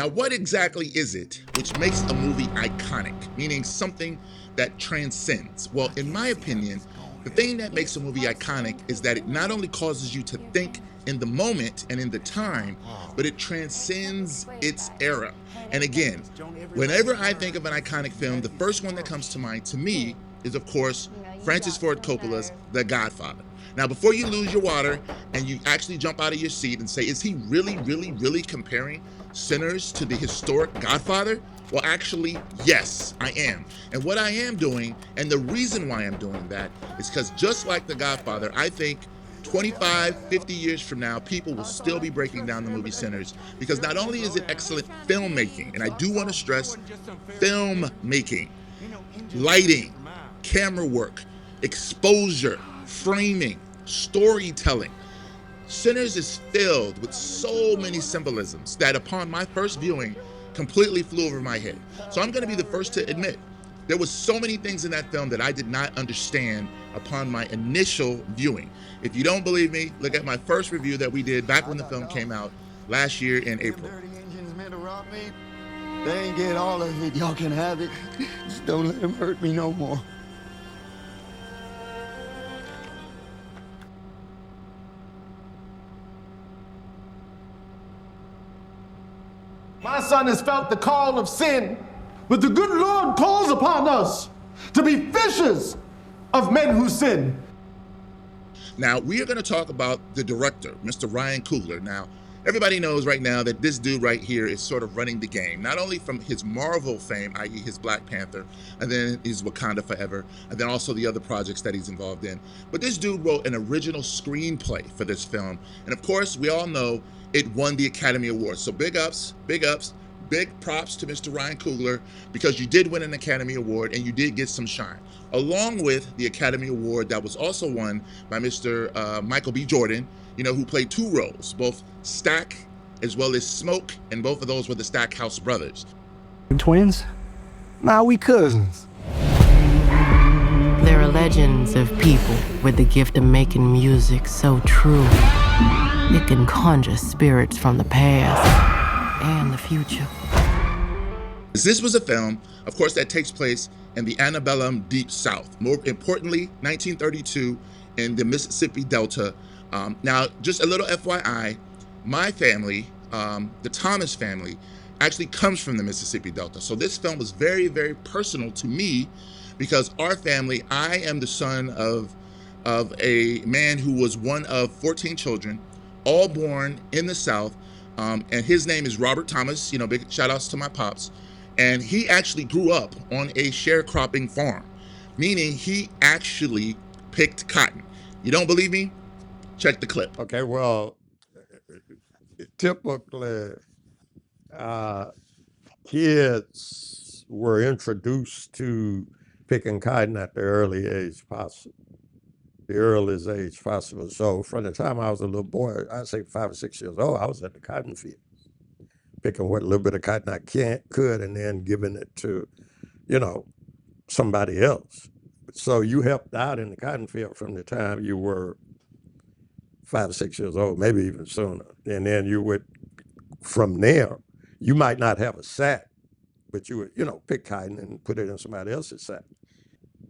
Now, what exactly is it which makes a movie iconic, meaning something that transcends? Well, in my opinion, the thing that makes a movie iconic is that it not only causes you to think in the moment and in the time, but it transcends its era. And again, whenever I think of an iconic film, the first one that comes to mind to me is, of course, Francis Ford Coppola's The Godfather. Now, before you lose your water and you actually jump out of your seat and say, is he really, really, really comparing Sinners to the historic Godfather? Well, actually, yes, I am. And what I am doing, and the reason why I'm doing that, is because just like The Godfather, I think 25, 50 years from now, people will still be breaking down the movie Sinners because not only is it excellent filmmaking, and I do want to stress filmmaking, lighting, camera work, exposure, framing, storytelling. Sinners is filled with so many symbolisms that upon my first viewing completely flew over my head. So I'm going to be the first to admit there was so many things in that film that I did not understand upon my initial viewing. If you don't believe me, look at my first review that we did back when the film came out last year in April. They ain't get all of it. Y'all can have it. Just don't let them hurt me no more. My son has felt the call of sin, but the good Lord calls upon us to be fishers of men who sin. Now, we are going to talk about the director, Mr. Ryan Coogler. Now, everybody knows right now that this dude right here is sort of running the game, not only from his Marvel fame, i.e. his Black Panther, and then his Wakanda Forever, and then also the other projects that he's involved in. But this dude wrote an original screenplay for this film. And of course, we all know it won the Academy Award. So big ups, big props to Mr. Ryan Coogler, because you did win an Academy Award and you did get some shine, along with the Academy Award that was also won by Mr. Michael B. Jordan, who played two roles, both Stack as well as Smoke, and both of those were the Stackhouse brothers. Twins? Nah, we cousins. There are legends of people with the gift of making music so true it can conjure spirits from the past and the future. This was a film, of course, that takes place in the antebellum Deep South. More importantly, 1932 in the Mississippi Delta. Now, just a little FYI, my family, the Thomas family, actually comes from the Mississippi Delta. So this film was very, very personal to me because our family, I am the son of a man who was one of 14 children, all born in the South. And his name is Robert Thomas, big shout outs to my pops. And he actually grew up on a sharecropping farm, meaning he actually picked cotton. You don't believe me? Check the clip. Okay, well, typically, kids were introduced to picking cotton at the early age possible, the earliest age possible. So from the time I was a little boy, I'd say 5 or 6 years old, I was at the cotton field, picking what little bit of cotton I could, and then giving it to, somebody else. So you helped out in the cotton field from the time you were 5 or 6 years old, maybe even sooner. And then you would, from there, you might not have a sack, but you would, pick cotton and put it in somebody else's sack.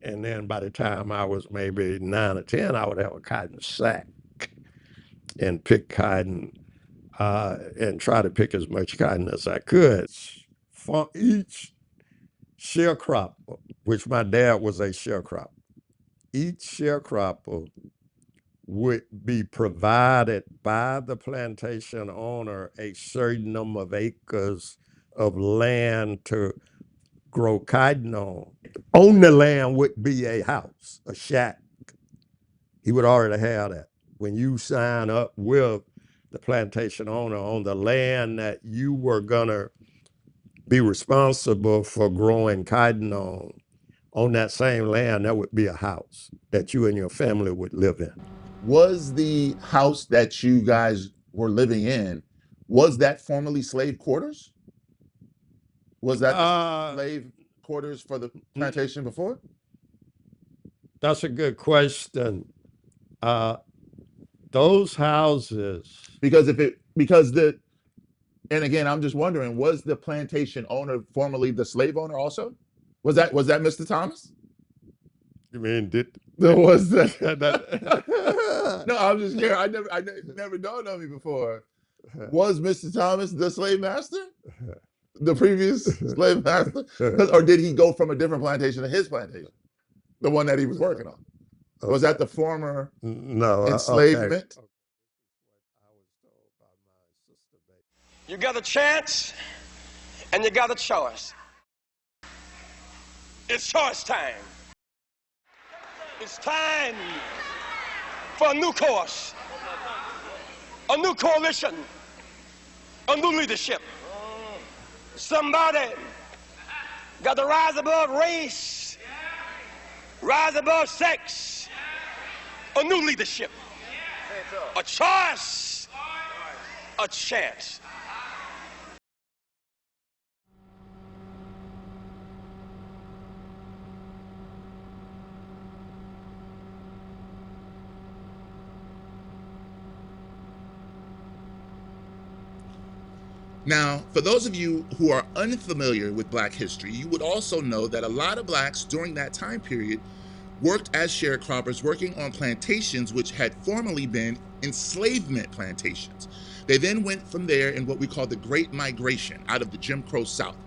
And then by the time I was maybe 9 or 10, I would have a cotton sack and pick cotton and try to pick as much cotton as I could. For each sharecropper, which my dad was a sharecropper, each sharecropper would be provided by the plantation owner a certain number of acres of land to grow cotton on. On the land would be a house, a shack. He would already have that. When you sign up with the plantation owner on the land that you were gonna be responsible for growing cotton on that same land, there would be a house that you and your family would live in. Was the house that you guys were living in, was that formerly slave quarters? Was that the slave quarters for the plantation before? That's a good question. Those houses. Because And again, I'm just wondering, was the plantation owner formerly the slave owner also? Was that Mr. Thomas? You mean did There was that. that? No, I'm just curious. Never dawned on me before. Was Mr. Thomas the slave master? The previous slave master? Or did he go from a different plantation to his plantation? The one that he was working on? Was that the former No enslavement? Okay. You got a chance and you got a choice. It's choice time. It's time for a new course, a new coalition, a new leadership. Somebody got to rise above race, rise above sex, a new leadership, a choice, a chance. Now, for those of you who are unfamiliar with Black history, you would also know that a lot of Blacks during that time period worked as sharecroppers, working on plantations which had formerly been enslavement plantations. They then went from there in what we call the Great Migration out of the Jim Crow South.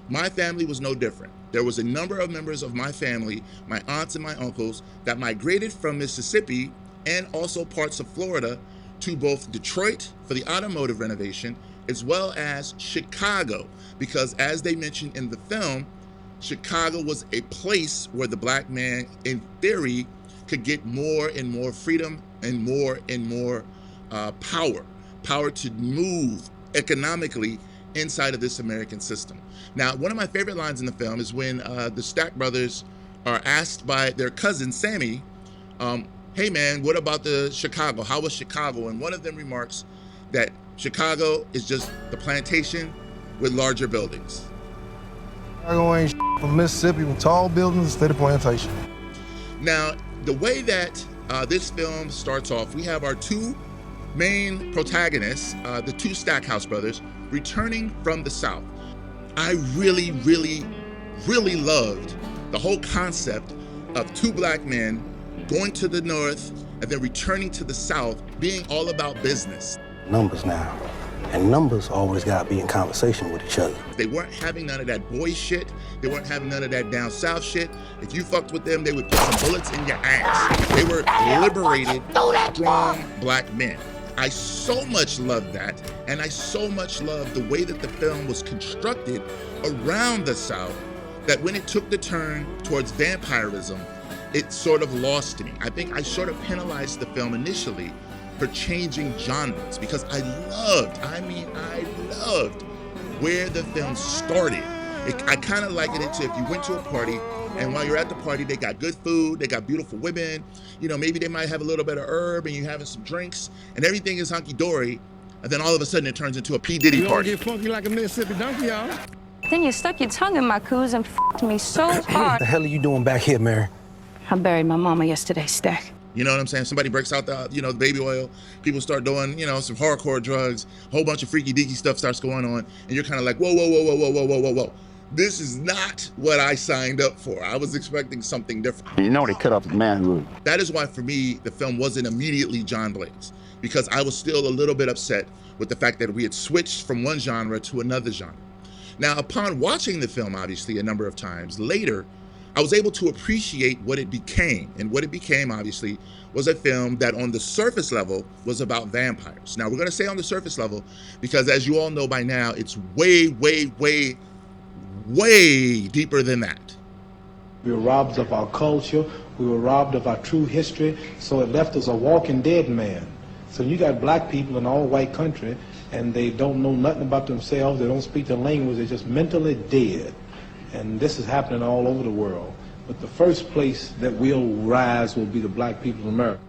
My family was no different. There was a number of members of my family, my aunts and my uncles, that migrated from Mississippi and also parts of Florida to both Detroit for the automotive renovation, as well as Chicago, because as they mentioned in the film, Chicago was a place where the Black man, in theory, could get more and more freedom and more power to move economically inside of this American system. Now, one of my favorite lines in the film is when the Stack brothers are asked by their cousin, Sammy, hey man, what about the Chicago? How was Chicago? And one of them remarks that Chicago is just the plantation with larger buildings. Chicago ain't from Mississippi with tall buildings instead of plantation. Now, the way that this film starts off, we have our two main protagonists, the two Stackhouse brothers, returning from the South. I really loved the whole concept of two Black men going to the North and then returning to the South, being all about business. Numbers now. And numbers always got to be in conversation with each other. They weren't having none of that boy shit. They weren't having none of that down south shit. If you fucked with them, they would put some bullets in your ass. They were liberated, strong Black men. I so much loved that, and I so much loved the way that the film was constructed around the South, that when it took the turn towards vampirism, it sort of lost me. I think I sort of penalized the film initially for changing genres, because I loved where the film started. I kind of likened it to if you went to a party, and while you're at the party, they got good food, they got beautiful women, you know, maybe they might have a little bit of herb, and you're having some drinks, and everything is hunky-dory, and then all of a sudden it turns into a P. Diddy party. You don't get funky like a Mississippi donkey, y'all. Then you stuck your tongue in my coos and f***ed me so What hard. the hell are you doing back here, Mary? I buried my mama yesterday, Stack. You know what I'm saying? Somebody breaks out the, the baby oil. People start doing, some hardcore drugs. A whole bunch of freaky deaky stuff starts going on, and you're kind of like, whoa. This is not what I signed up for. I was expecting something different. You know they cut off his manhood. That is why, for me, the film wasn't immediately John Blaze, because I was still a little bit upset with the fact that we had switched from one genre to another genre. Now, upon watching the film, obviously, a number of times later, I was able to appreciate what it became. And what it became, obviously, was a film that on the surface level was about vampires. Now, we're going to say on the surface level because, as you all know by now, it's way deeper than that. We were robbed of our culture. We were robbed of our true history. So it left us a walking dead man. So you got Black people in all white country, and they don't know nothing about themselves. They don't speak the language. They're just mentally dead. And this is happening all over the world. But the first place that will rise will be the Black people in America.